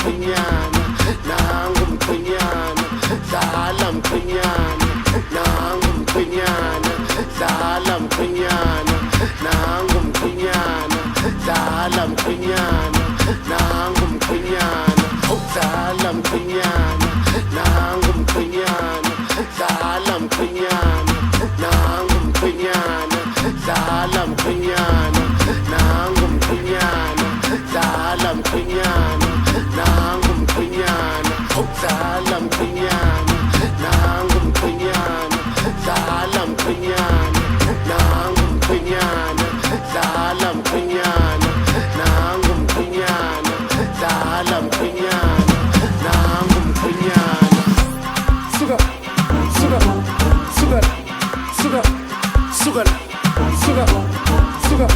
mkhwenyana, nangu mkhwenyana, dlala mkhwenyana, nangu mkhwenyana, dlala mkhwenyana, nangu mkhwenyana, dlala mkhwenyana, nangu mkhwenyana, dlala mkhwenyana, nangu mkhwenyana, dlala mkhwenyana, nangu mkhwenyana, dlala mkhwenyana, nangu mkhwenyana, dlala mkhwenyana, nangu mkhwenyana, dlala mkhwenyana, nangu mkhwenyana, dlala mkhwenyana, nangu mkhwenyana, dlala mkhwenyana, nangu mkhwenyana, dlala mkhwenyana, nangu mkhwenyana. Sugar, sugar, sugar, sugar, sugar, sugar, sugar,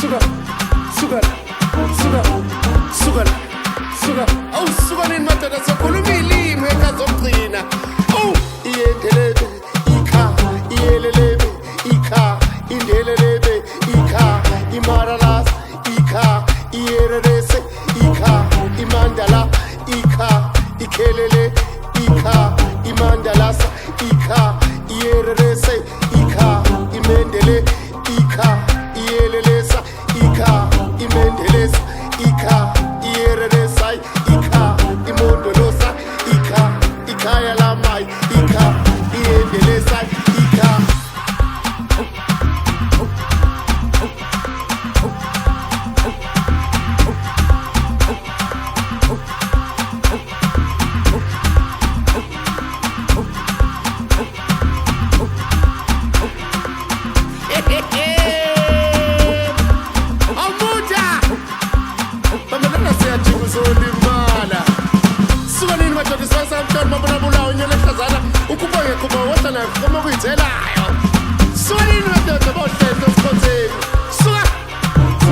sugar, sugar, sugar, sugar, sugar. Oh, sugar in matter so kulumili mweka zokugcina. Oh, iyendelebe ikha, iyelelebe ikha, indelelebe ikha, imaralas ikha, iyererese ikha, imandala ikha, ikelele ikha, imandalasa ikha, iyererese ikha, imendele ikha, iyelelesa ikha, imendelesa ikha, iyereresa ikha, imondolosa ikha, ikhaya lamai ikha, iyendelesa ikha.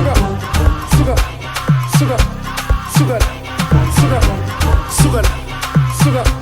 Sugar, sugar, sugar, sugar, sugar.